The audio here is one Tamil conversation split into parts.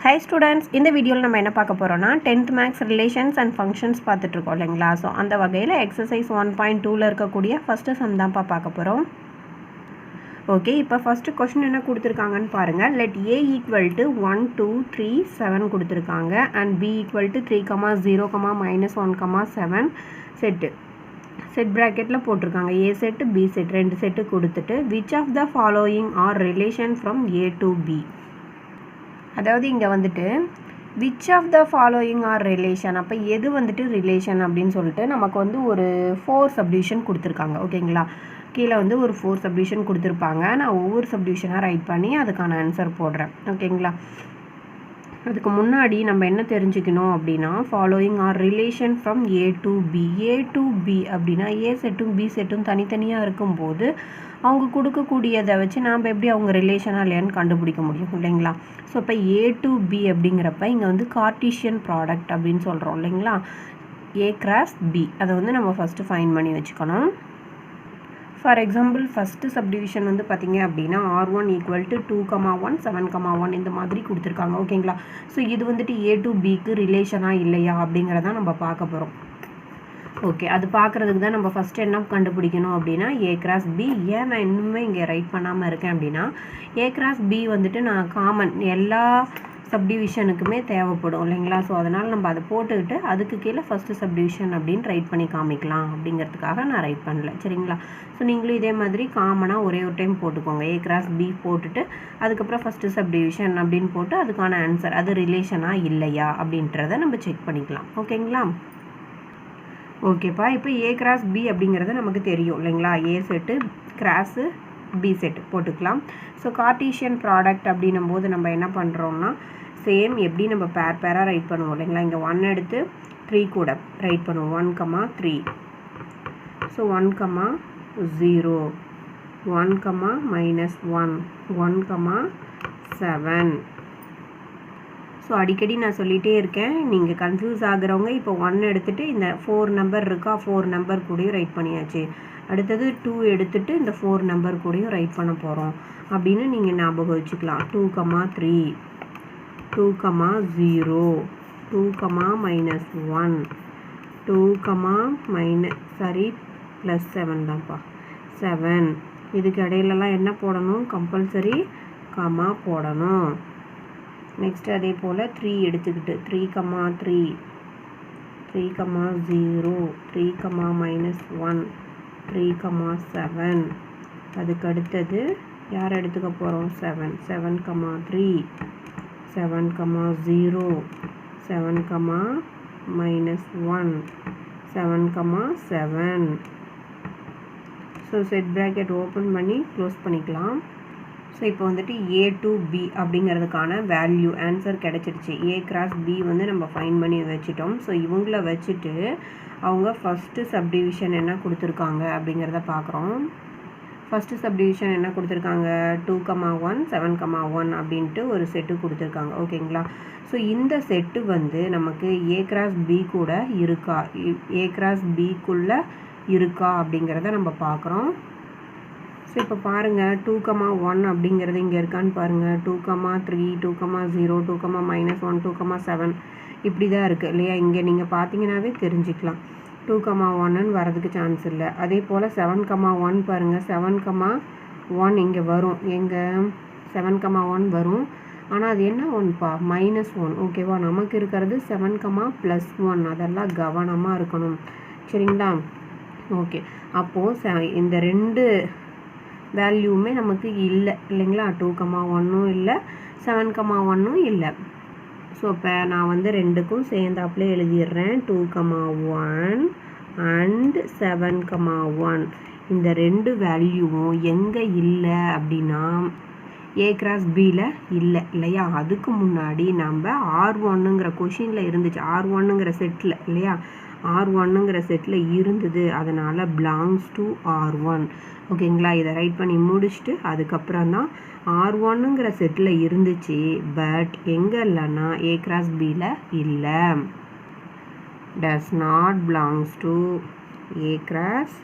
Hi students, இந்த வீடியோவில் நம்ம என்ன பார்க்க போகிறோம்னா 10th maths relations and functions பார்த்துட்ருக்கோம் இல்லைங்களா. ஸோ அந்த வகையில் எக்ஸசைஸ் 1.2ல் இருக்கக்கூடிய ஃபஸ்ட்டு சம் தான்ப்பா பார்க்க போகிறோம். ஓகே, இப்போ ஃபஸ்ட்டு கொஷின் என்ன கொடுத்துருக்காங்கன்னு பாருங்கள். லெட் ஏ ஈக்குவல் டு 1 2 3 7 கொடுத்துருக்காங்க and B equal to 3, 0, -1, 7 set ப்ராக்கெட்டில் போட்டிருக்காங்க. ஏ செட்டு பி செட் ரெண்டு செட்டு கொடுத்துட்டு which of the following are relation from A to B. அதாவது இங்கே வந்துட்டு which of the following are relation, அப்போ எது வந்துட்டு ரிலேஷன் அப்படின்னு சொல்லிட்டு நமக்கு வந்து ஒரு 4 சப்டிவிஷன் கொடுத்துருக்காங்க. ஓகேங்களா, கீழே வந்து ஒரு 4 சப்டிவிஷன் கொடுத்துருப்பாங்க. நான் ஒவ்வொரு சப்டிவிஷனாக ரைட் பண்ணி அதுக்கான ஆன்சர் போடுறேன். ஓகேங்களா, அதுக்கு முன்னாடி நம்ம என்ன தெரிஞ்சுக்கணும் அப்படின்னா following are relation from A to B. A to B அப்படின்னா ஏ செட்டும் பி செட்டும் தனித்தனியாக இருக்கும்போது அவங்க கொடுக்கக்கூடியதை வச்சு நாம் எப்படி அவங்க ரிலேஷனாக இல்லையான்னு கண்டுபிடிக்க முடியும் இல்லைங்களா. ஸோ இப்போ ஏ டு பி அப்படிங்கிறப்ப இங்கே வந்து கார்ட்டீசியன் ப்ராடக்ட் அப்படின்னு சொல்கிறோம் இல்லைங்களா. ஏ கிராஸ் பி அதை வந்து நம்ம ஃபஸ்ட்டு ஃபைண்ட் பண்ணி வச்சுக்கணும். ஃபார் எக்ஸாம்பிள் ஃபஸ்ட்டு சப்டிவிஷன் வந்து பார்த்திங்க அப்படின்னா R1 ஈக்குவல் டு 2, 1, 7, 1 இந்த மாதிரி கொடுத்துருக்காங்க. ஓகேங்களா, ஸோ இது வந்துட்டு ஏ டு பிக்கு ரிலேஷனாக இல்லையா அப்படிங்கிறதான் நம்ம பார்க்க போகிறோம். ஓகே, அது பார்க்குறதுக்கு தான் நம்ம ஃபஸ்ட்டு என்ன கண்டுபிடிக்கணும் அப்படின்னா ஏ கிராஸ் பி. ஏன் நான் இன்னுமே இங்கே ரைட் பண்ணாமல் இருக்கேன் அப்படின்னா ஏ கிராஸ் பி வந்துட்டு நான் காமன் எல்லா சப்டிவிஷனுக்குமே தேவைப்படும் இல்லைங்களா. ஸோ அதனால் நம்ம அதை போட்டுக்கிட்டு அதுக்கு கீழே ஃபஸ்ட்டு சப்டிவிஷன் அப்படின்னு ரைட் பண்ணி காமிக்கலாம் அப்படிங்கிறதுக்காக நான் ரைட் பண்ணல. சரிங்களா, ஸோ நீங்களும் இதே மாதிரி காமனாக ஒரே ஒரு டைம் போட்டுக்கோங்க. ஏ கிராஸ் பி போட்டுட்டு அதுக்கப்புறம் ஃபஸ்ட்டு சப்டிவிஷன் அப்படின்னு போட்டு அதுக்கான ஆன்சர் அது ரிலேஷனாக இல்லையா அப்படின்றத நம்ம செக் பண்ணிக்கலாம். ஓகேங்களா, ஓகேப்பா. இப்போ ஏ கிராஸ் பி அப்படிங்கிறது நமக்கு தெரியும் இல்லைங்களா. ஏ செட்டு கிராஸு பி செட்டு போட்டுக்கலாம். ஸோ கார்ட்டீசியன் ப்ராடக்ட் அப்படின்னும் போது நம்ம என்ன பண்ணுறோம்னா சேம் எப்படி நம்ம பேராக ரைட் பண்ணுவோம் இல்லைங்களா. இங்கே 1 எடுத்து 3 கூட ரைட் பண்ணுவோம். 1, 3. ஸோ 1, 0, 1, -1, 1, 7. ஸோ அடிக்கடி நான் சொல்லிகிட்டே இருக்கேன், நீங்கள் கன்ஃபியூஸ் ஆகுறவங்க இப்போ 1 எடுத்துகிட்டு இந்த 4 நம்பர் இருக்கா 4 நம்பர் கூடயும் ரைட் பண்ணியாச்சு. அடுத்தது 2 எடுத்துகிட்டு இந்த 4 நம்பர் கூடயும் ரைட் பண்ண போகிறோம் அப்படின்னு நீங்கள் ஞாபகம் வச்சுக்கலாம். 2, 3, 2, 0, 2, -1, 2, +7 தான்ப்பா 7. இதுக்கு இடையிலலாம் என்ன போடணும், கம்பல்சரி கமா போடணும். நெக்ஸ்ட் அதே போல் 3 எடுத்துக்கிட்டு 3, 3, 3, 0, 3, -1, 3, 7. அதுக்கு அடுத்தது யார் எடுத்துக்க போகிறோம் 7, 7, 3, 7, 0, 7, -1, 7, 7. ஸோ செட் ப்ராக்கெட் ஓப்பன் பண்ணி க்ளோஸ் பண்ணிக்கலாம். ஸோ இப்போ வந்துட்டு ஏ டு பி அப்படிங்கிறதுக்கான வேல்யூ ஆன்சர் கிடச்சிருச்சு. ஏ கிராஸ் பி வந்து நம்ம ஃபைண்ட் பண்ணி வச்சுட்டோம். ஸோ இவங்கள வச்சுட்டு அவங்க ஃபஸ்ட்டு சப்டிவிஷன் என்ன கொடுத்துருக்காங்க அப்படிங்கிறத பார்க்குறோம். ஃபஸ்ட்டு சப்டிவிஷன் என்ன கொடுத்துருக்காங்க 2, 1, 7, 1 அப்படின்ட்டு ஒரு செட்டு கொடுத்துருக்காங்க. ஓகேங்களா, ஸோ இந்த செட்டு வந்து நமக்கு ஏ கிராஸ் பி கூட இருக்கா, ஏ கிராஸ் பிக்குள்ளே இருக்கா அப்படிங்கிறத நம்ம பார்க்குறோம். ஸோ இப்போ பாருங்கள் 2, 1 அப்படிங்கிறது இங்கே இருக்கான்னு பாருங்கள். 2, 3, 2, 0, 2, -1, 2, 7 இப்படி தான் இருக்குது இல்லையா. இங்கே நீங்கள் பார்த்தீங்கன்னாவே தெரிஞ்சுக்கலாம் 2, 1ன்னு வரதுக்கு சான்ஸ் இல்லை. அதே போல் 7, 1 பாருங்கள். 7, 1 இங்கே வரும். எங்கே 7, 1 வரும். ஆனால் அது என்ன ஒன்ப்பா -1. ஓகேவா, நமக்கு இருக்கிறது 7, +1. அதெல்லாம் கவனமாக இருக்கணும். சரிங்களா, ஓகே. அப்போது இந்த ரெண்டு வேல்யூமே நமக்கு இல்லை இல்லைங்களா. 2, 1ம் இல்லை, 7, 1ம் இல்லை. ஸோ இப்போ நான் வந்து ரெண்டுக்கும் சேர்ந்தாப்புலே எழுதிடுறேன். 2, 1 அண்ட் 7, 1 இந்த ரெண்டு வேல்யூவும் எங்கே இல்லை அப்படின்னா ஏ கிராஸ் பியில் இல்லை இல்லையா. அதுக்கு முன்னாடி நம்ம R1ங்கிற கொஷினில் இருந்துச்சு, R1ங்கிற செட்டில் இல்லையா, R1ங்கிற செட்டில் இருந்தது. அதனால் பிலாங்ஸ் டு R1. ஓகேங்களா, இதை ரைட் பண்ணி முடிச்சுட்டு அதுக்கப்புறம் தான் R1ங்கிற செட்டில் இருந்துச்சு. பட் எங்கே இல்லைன்னா ஏ கிராஸ் பியில் இல்லை. Does not belongs to A cross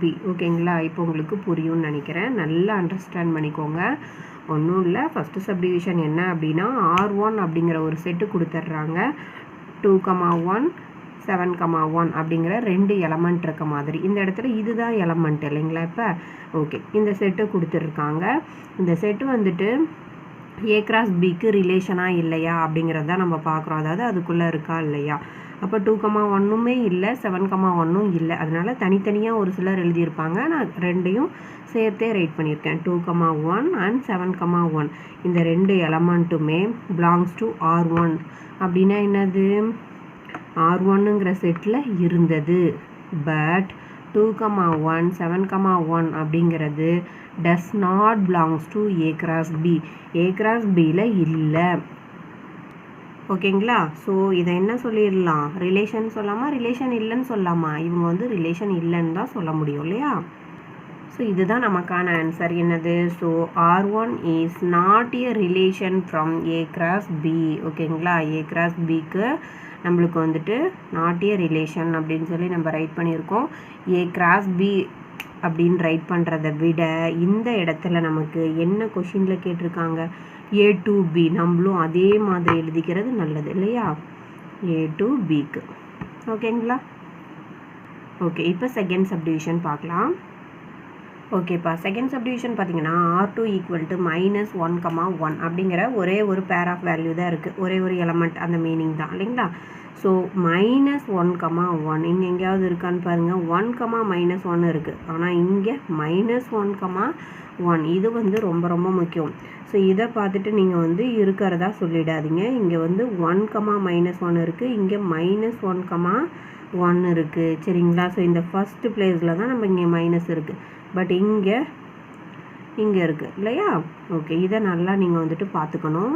B. ஓகேங்களா, இப்போ உங்களுக்கு புரியும்னு நினைக்கிறேன். நல்லா அண்டர்ஸ்டாண்ட் பண்ணிக்கோங்க. ஒன்றும் இல்லை, ஃபஸ்ட்டு சப்டிவிஷன் என்ன அப்படின்னா R1 அப்படிங்கிற ஒரு செட்டு கொடுத்துட்றாங்க. 2,1 7,1 அப்படிங்கிற 2 எலமெண்ட் இருக்க மாதிரி. இந்த இடத்துல இதுதான் எலமெண்ட் இல்லைங்களா? இப்போ ஓகே, இந்த செட்டு கொடுத்துருக்காங்க. இந்த செட்டு வந்துட்டு A கிராஸ் பிக்கு ரிலேஷனாக இல்லையா அப்படிங்கிறது தான் நம்ம பார்க்குறோம். அதாவது அதுக்குள்ளே இருக்கா இல்லையா. அப்போ 2,1மே இல்லை, 7,1ம் இல்லை. அதனால தனித்தனியாக ஒரு சிலர் எழுதியிருப்பாங்க. நான் ரெண்டையும் சேர்த்தே ரைட் பண்ணியிருக்கேன். 2,1 அண்ட் 7,1 இந்த 2 எலமெண்ட்டுமே பிலாங்ஸ் டு R1. அப்படின்னா என்னது? R1ங்கிற செட்டில் இருந்தது. பட் 2,1 7,1 அப்படிங்கிறது does not belongs to A cross B. A cross பியில் இல்லை. ஓகேங்களா? ஸோ இதை என்ன சொல்லிடலாம்? ரிலேஷன் சொல்லாமா, ரிலேஷன் இல்லைன்னு சொல்லாமா? இவங்க வந்து ரிலேஷன் இல்லைன்னு தான் சொல்ல முடியும் இல்லையா? ஸோ இதுதான் நமக்கான ஆன்சர். என்னது? So R1 is not a relation from A cross B. ஓகேங்களா? A கிராஸ் பிக்கு நம்மளுக்கு வந்துட்டு நாட் ஏ ரிலேஷன் அப்படின்னு சொல்லி நம்ம ரைட் பண்ணியிருக்கோம். A கிராஸ் பி அப்படின்னு ரைட் பண்ணுறதை விட இந்த இடத்துல நமக்கு என்ன கொஷினில் கேட்டிருக்காங்க? A to B. நம்மளும் அதே மாதிரி எழுதிக்கிறது நல்லது இல்லையா? A to Bக்கு. ஓகேங்களா? ஓகே, இப்போ செகண்ட் சப்டிவிஷன் பார்க்கலாம். ஓகேப்பா, செகண்ட் சப்டிவிஷன் பார்த்தீங்கன்னா R2 ஈக்குவல் டு -1,1 அப்படிங்கிற ஒரே ஒரு பேர் ஆஃப் வேல்யூ தான் இருக்குது. ஒரே ஒரு எலமெண்ட், அந்த மீனிங் தான் இல்லைங்களா? ஸோ -1,1 இங்கே எங்கேயாவது இருக்கான்னு பாருங்கள். 1,-1 இருக்குது. ஆனால் இங்கே -1,1 இது வந்து ரொம்ப ரொம்ப முக்கியம். ஸோ இதை பார்த்துட்டு நீங்கள் வந்து இருக்கிறதா சொல்லிடாதீங்க. இங்கே வந்து 1,-1 இருக்குது, இங்கே -1,1 இருக்குது. சரிங்களா? ஸோ இந்த ஃபஸ்ட்டு பிளேஸில் தான் நம்ம இங்கே மைனஸ் இருக்குது. பட் இங்கே இருக்குது இல்லையா? ஓகே, இதை நல்லா நீங்கள் வந்துட்டு பார்த்துக்கணும்.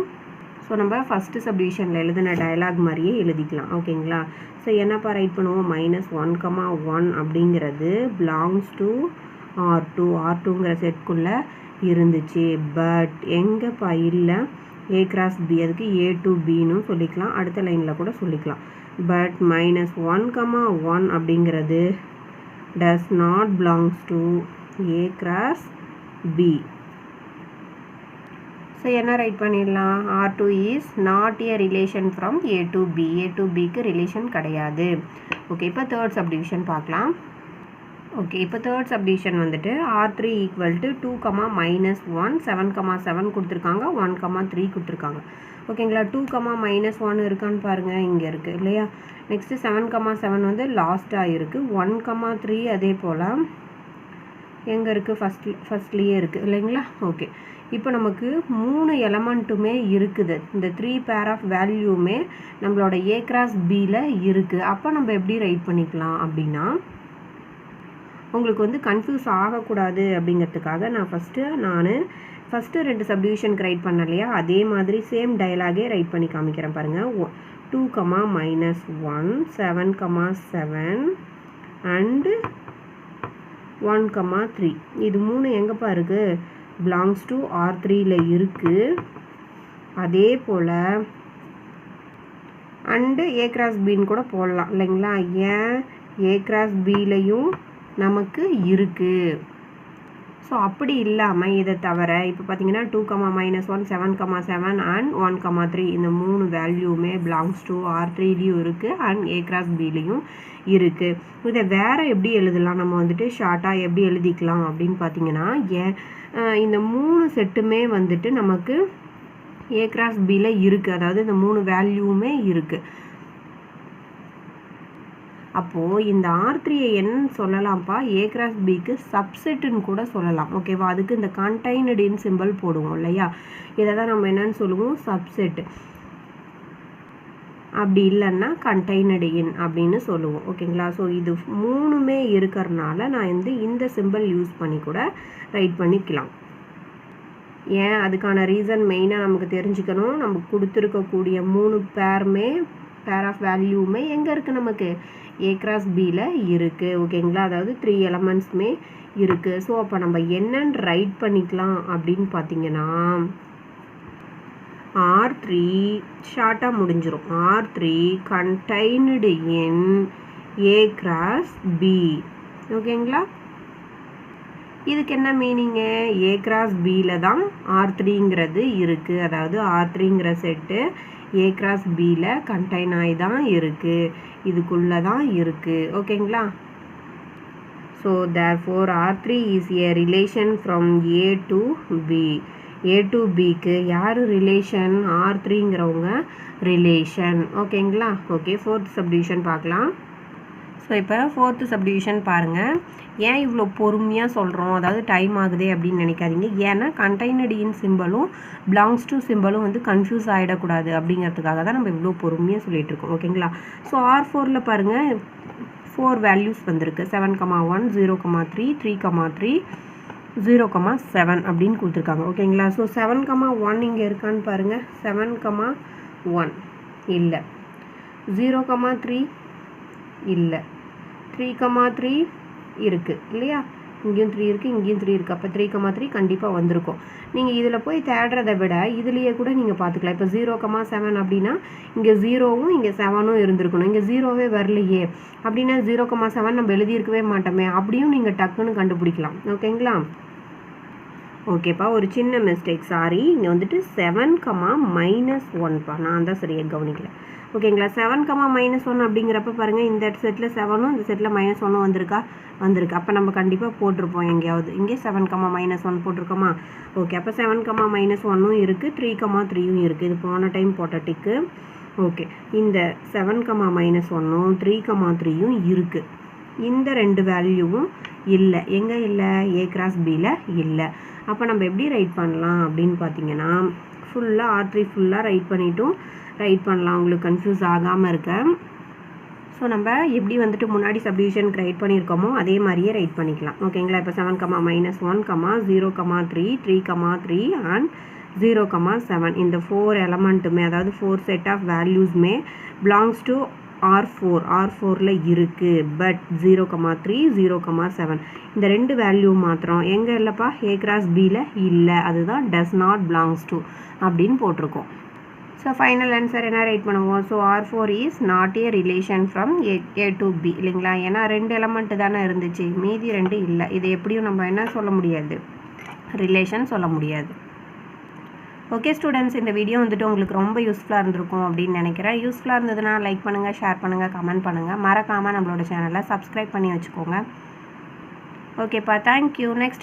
ஸோ நம்ம ஃபஸ்ட்டு சப்டிவிஷனில் எழுதின டயலாக் மாதிரியே எழுதிக்கலாம். ஓகேங்களா? ஸோ என்னப்பா ரைட் பண்ணுவோம்? -1,1 அப்படிங்கிறது பிலாங்ஸ் டு R2. R2ங்கிற செட்குள்ளே இருந்துச்சு. பட் எங்கேப்பா இல்லை? A cross B. அதுக்கு A to Bன்னு சொல்லிக்கலாம். அடுத்த லைனில் கூட சொல்லிக்கலாம். பட் -1,1 அப்படிங்கிறது does not belongs to A cross B. So என்ன ரைட் பண்ணிடலாம்? R2 is not a relation from A to B. A to Bக்கு ரிலேஷன் கிடையாது. ஓகே, இப்போ தேர்ட் சப்டிவிஷன் பார்க்கலாம். ஓகே, இப்போ தேர்ட் சப்டிவிஷன் வந்துட்டு R3 ஈக்குவல் டு 2,-1 7,7 கொடுத்துருக்காங்க, 1,3 கொடுத்துருக்காங்க. ஓகேங்களா? 2,-1 இருக்கான்னு பாருங்கள். இங்கே இருக்குது இல்லையா? நெக்ஸ்ட்டு 7,7 வந்து லாஸ்ட்டாக இருக்குது. 1,3 அதே போல் எங்கே இருக்குது? ஃபஸ்ட்லேயே இருக்குது இல்லைங்களா? ஓகே, இப்போ நமக்கு 3 எலமெண்ட்டுமே இருக்குது. இந்த 3 பேர் ஆஃப் வேல்யூமே நம்மளோட A கிராஸ் பியில் இருக்குது. அப்போ நம்ம எப்படி ரைட் பண்ணிக்கலாம் அப்படின்னா, உங்களுக்கு வந்து கன்ஃபியூஸ் ஆகக்கூடாது அப்படிங்கிறதுக்காக நான் ஃபஸ்ட்டு 2 சப்டிவிஷனுக்கு ரைட் பண்ண இல்லையா? அதே மாதிரி சேம் டயலாகே ரைட் பண்ணி காமிக்கிறேன் பாருங்கள். 2,-1 7,7 அண்டு 1,3 இது 3 எங்கேப்பா இருக்குது? பிலாங்ஸ் டு R3ல இருக்குது. அதே போல் அண்டு A கிராஸ் பின்னு கூட போடலாம் இல்லைங்களா? ஏன்? A கிராஸ் பிலையும் நமக்கு இருக்குது. ஸோ அப்படி இல்லாமல் இதை தவிர இப்போ பார்த்தீங்கன்னா 2,-1 7,7 அண்ட் 1,3 இந்த 3 வேல்யூமே பிலாங்ஸ் டு R3லையும் இருக்குது அண்ட் A கிராஸ் பிலையும் இருக்குது. இதை வேறு எப்படி எழுதலாம்? நம்ம வந்துட்டு ஷார்ட்டாக எப்படி எழுதிக்கலாம் அப்படின்னு பார்த்தீங்கன்னா, இந்த 3 செட்டுமே வந்துட்டு நமக்கு A கிராஸ் பியில் இருக்குது. அதாவது இந்த 3 வேல்யூமே இருக்குது. அப்போது இந்த R3யை என்னன்னு சொல்லலாம்ப்பா? A கிராஸ் பிக்கு சப்செட்டுன்னு கூட சொல்லலாம். ஓகேவா? அதுக்கு இந்த கண்டைனடின் சிம்பிள் போடுவோம் இல்லையா? இதை தான் நம்ம என்னன்னு சொல்லுவோம்? சப்செட்டு. அப்படி இல்லைன்னா கண்டைனடின் அப்படின்னு சொல்லுவோம். ஓகேங்களா? ஸோ இது 3மே இருக்கிறனால நான் இந்த சிம்பிள் யூஸ் பண்ணி கூட ரைட் பண்ணிக்கலாம். ஏன்? அதுக்கான ரீசன் மெயினாக நமக்கு தெரிஞ்சுக்கணும். நம்ம கொடுத்துருக்கக்கூடிய 3 பேர் ஆஃப் வேல்யூமே எங்கே இருக்குது? நமக்கு A கிராஸ் பியில் இருக்குது. ஓகேங்களா? அதாவது 3 எலமெண்ட்ஸுமே இருக்குது. ஸோ அப்போ நம்ம என்னன்னு ரைட் பண்ணிக்கலாம் அப்படின்னு பார்த்தீங்கன்னா, R3 ஷார்ட்டாக முடிஞ்சிடும். R3 contained in A cross B. ஓகேங்களா? இதுக்கு என்ன மீனிங்கு, ஏ கிராஸ் பியில் தான் R3ங்கிறது இருக்குது. அதாவது R3ங்கிற செட்டு ஏ கிராஸ் பியில் கண்டெயின் ஆகி தான் இருக்குது, இதுக்குள்ளே தான் இருக்குது. ஓகேங்களா? So therefore R3 is a relation from A to B. A to Bக்கு யார் ரிலேஷன், R3ங்கிறவங்க ரிலேஷன். ஓகேங்களா? ஓகே, ஃபோர்த் சப்டிவிஷன் பார்க்கலாம். ஸோ இப்போ ஃபோர்த்து சப்டிவிஷன் பாருங்கள். ஏன் இவ்வளோ பொறுமையாக சொல்கிறோம், அதாவது டைம் ஆகுதே அப்படின்னு நினைக்காதீங்க. ஏன்னா கண்டெய்னட் இன் சிம்பிளும் பிலாங்ஸ் டு சிம்பிளும் வந்து கன்ஃபியூஸ் ஆகிடக்கூடாது அப்படிங்கிறதுக்காக தான் நம்ம இவ்வளோ பொறுமையாக சொல்லிகிட்டு இருக்கோம். ஓகேங்களா? ஸோ R4ல் பாருங்கள் 4 வேல்யூஸ் வந்திருக்கு. 7,1 0,3 3,3 0,7 அப்படின்னு கொடுத்துருக்காங்க. ஓகேங்களா? ஸோ 7,1 இங்கே இருக்கான்னு பாருங்கள். 7,1 இல்லை, 0,3 இல்லை, 3,3 இருக்குது இல்லையா? இங்கேயும் 3 இருக்குது, இங்கேயும் 3 இருக்குது. அப்போ 3,3 கண்டிப்பாக வந்திருக்கும். நீங்கள் இதில் போய் தேடுறதை விட இதுலேயே கூட நீங்கள் பார்த்துக்கலாம். இப்போ 0,7 அப்படின்னா இங்கே 0வும் இங்கே 7ம் இருந்திருக்கணும். இங்கே 0வே வரலையே அப்படின்னா 0,7 நம்ம எழுதியிருக்கவே மாட்டோமே, அப்படியும் நீங்கள் டக்குன்னு கண்டுபிடிக்கலாம். ஓகேங்களா? ஓகேப்பா, ஒரு சின்ன மிஸ்டேக், சாரி. இங்கே வந்துட்டு 7,-1பா, நான் தான் சரியாக கவனிக்கல. ஓகேங்களா? 7,-1 அப்படிங்கிறப்ப பாருங்கள், இந்த செட்டில் 7ம் இந்த செட்டில் -1ம் வந்திருக்கு. அப்போ நம்ம கண்டிப்பாக போட்டிருப்போம் எங்கேயாவது. இங்கே 7,-1 போட்டிருக்கோமா? ஓகே, அப்போ 7,-1ம் இருக்குது, 3,3யும் இருக்குது. இது போன டைம் போட்ட டிக்கு. ஓகே, இந்த 7,-1ம் 3,3யும் இருக்குது. இந்த ரெண்டு வேல்யூவும் இல்லை. எங்கே இல்லை? ஏ கிராஸ் பியில் இல்லை. அப்போ நம்ம எப்படி ரைட் பண்ணலாம் அப்படின்னு பார்த்தீங்கன்னா, ஃபுல்லாக R3 ஃபுல்லாக ரைட் பண்ணலாம், உங்களுக்கு கன்ஃபியூஸ் ஆகாமல் இருக்க. ஸோ நம்ம எப்படி வந்துட்டு முன்னாடி சப்டிவிஷனுக்கு ரைட் பண்ணியிருக்கோமோ அதே மாதிரியே ரைட் பண்ணிக்கலாம். ஓகேங்களா? இப்போ 7,-1, 0,3 3,3 அண்ட் 0,7 இந்த 4 எலமெண்ட்டுமே, அதாவது 4 செட் ஆஃப் வேல்யூஸ்மே பிலாங்ஸ் டு R4ல் இருக்குது. பட் 0,3 0,7 இந்த ரெண்டு வேல்யூ மாத்திரம் எங்கே இல்லைப்பா? ஏ கிராஸ் பியில் இல்லை. அதுதான் டஸ் நாட் பிலாங்ஸ் டு அப்படின்னு போட்டிருக்கோம். ஸோ ஃபைனல் ஆன்சர் என்ன ரைட் பண்ணுவோம்? So R4 is not a relation from A to B இல்லைங்களா? ஏன்னா 2 எலமெண்ட்டு தானே இருந்துச்சு, மீதி 2 இல்லை. இது எப்படியும் நம்ம என்ன சொல்ல முடியாது, ரிலேஷன் சொல்ல முடியாது. ஓகே ஸ்டூடெண்ட்ஸ், இந்த வீடியோ வந்துட்டு உங்களுக்கு ரொம்ப யூஸ்ஃபுல்லாக இருந்திருக்கும் அப்படின்னு நினைக்கிறேன். யூஸ்ஃபுல்லாக இருந்ததுன்னா லைக் பண்ணுங்கள், ஷேர் பண்ணுங்கள், கமெண்ட் பண்ணுங்கள். மறக்காமல் நம்மளோட சேனலை சப்ஸ்கிரைப் பண்ணி வச்சுக்கோங்க. ஓகேப்பா, தேங்க்யூ. நெக்ஸ்ட்